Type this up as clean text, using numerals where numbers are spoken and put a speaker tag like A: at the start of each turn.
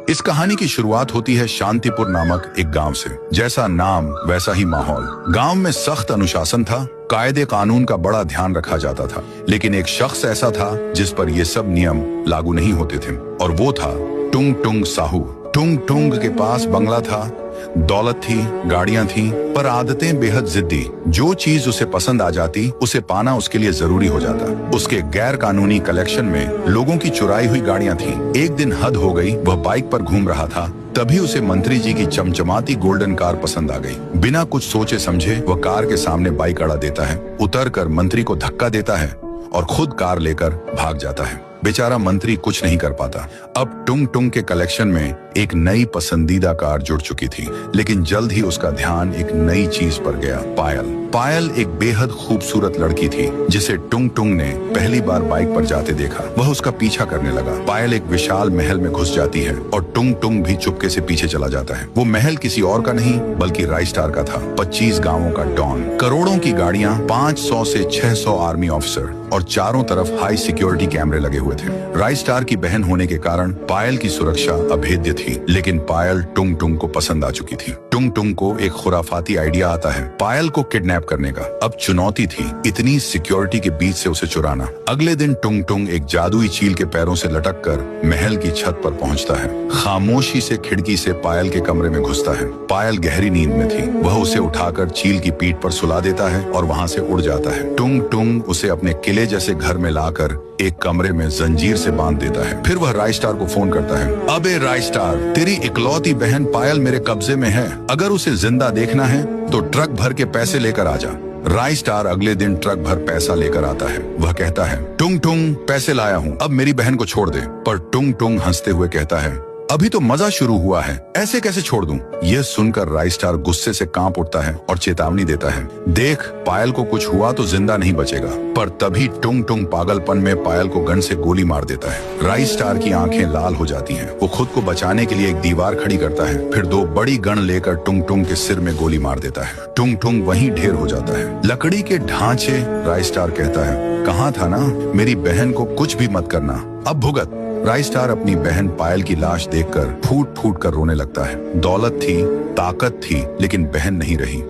A: इस कहानी की शुरुआत होती है शांतिपुर नामक एक गांव से। जैसा नाम वैसा ही माहौल। गांव में सख्त अनुशासन था, कायदे कानून का बड़ा ध्यान रखा जाता था। लेकिन एक शख्स ऐसा था जिस पर ये सब नियम लागू नहीं होते थे, और वो था टुंग टुंग साहू। टुंग टुंग के पास बंगला था, दौलत थी, गाड़ियां थी, पर आदतें बेहद जिद्दी। जो चीज उसे पसंद आ जाती उसे पाना उसके लिए जरूरी हो जाता। उसके गैर कानूनी कलेक्शन में लोगों की चुराई हुई गाड़ियां थी। एक दिन हद हो गई, वह बाइक पर घूम रहा था, तभी उसे मंत्री जी की चमचमाती गोल्डन कार पसंद आ गई। बिना कुछ सोचे समझे वह कार के सामने बाइक अड़ा देता है, उतरकर मंत्री को धक्का देता है और खुद कार लेकर भाग जाता है। बेचारा मंत्री कुछ नहीं कर पाता। अब टुंग टुंग के कलेक्शन में एक नई पसंदीदा कार जुड़ चुकी थी, लेकिन जल्द ही उसका ध्यान एक नई चीज पर गया, पायल। पायल एक बेहद खूबसूरत लड़की थी जिसे टुंग टुंग ने पहली बार बाइक पर जाते देखा। वह उसका पीछा करने लगा। पायल एक विशाल महल में घुस जाती है और टुंग टुंग भी चुपके से पीछे चला जाता है। वो महल किसी और का नहीं बल्कि राइस्टार का था। 25 गांवों का डॉन, करोड़ों की गाड़ियां, 500 से 600 आर्मी ऑफिसर और चारों तरफ हाई सिक्योरिटी कैमरे लगे हुए थे। राइस्टार की बहन होने के कारण पायल की सुरक्षा अभेद्य थी, लेकिन पायल टुंग टुंग को पसंद आ चुकी थी। टुंग टुंग को एक खुराफाती आइडिया आता है पायल को किडनैप करने का। अब चुनौती थी इतनी सिक्योरिटी के बीच से उसे चुराना। अगले दिन टुंग टुंग एक जादुई चील के पैरों से लटक कर महल की छत पर पहुंचता है। खामोशी से खिड़की से पायल के कमरे में घुसता है। पायल गहरी नींद में थी। वह उसे उठाकर चील की पीठ पर सुला देता है और वहां से उड़ जाता है। टुंग टुंग उसे अपने किले जैसे घर में लाकर एक कमरे में जंजीर से बांध देता है। फिर वह राइस्टार को फोन करता है। अबे राइस्टार, तेरी इकलौती बहन पायल मेरे कब्जे में है। अगर उसे जिंदा देखना है तो ट्रक भर के पैसे लेकर आ जा। राइस्टार अगले दिन ट्रक भर पैसा लेकर आता है। वह कहता है, टुंग टुंग, पैसे लाया हूँ, अब मेरी बहन को छोड़ दे। पर टुंग टुंग हंसते हुए कहता है, अभी तो मजा शुरू हुआ है, ऐसे कैसे छोड़ दूं? यह सुनकर राइस्टार गुस्से से कांप उठता है और चेतावनी देता है, देख, पायल को कुछ हुआ तो जिंदा नहीं बचेगा। पर तभी टुंग टुंग पागलपन में पायल को गन से गोली मार देता है। राइस्टार की आंखें लाल हो जाती हैं। वो खुद को बचाने के लिए एक दीवार खड़ी करता है, फिर 2 बड़ी गन लेकर टुंग टुंग के सिर में गोली मार देता है। टुंग टुंग वहीं ढेर हो जाता है। लकड़ी के ढांचे। राइस्टार कहता है, कहा था ना मेरी बहन को कुछ भी मत करना, अब भुगत। राइस्टार अपनी बहन पायल की लाश देखकर फूट फूट कर रोने लगता है। दौलत थी, ताकत थी, लेकिन बहन नहीं रही।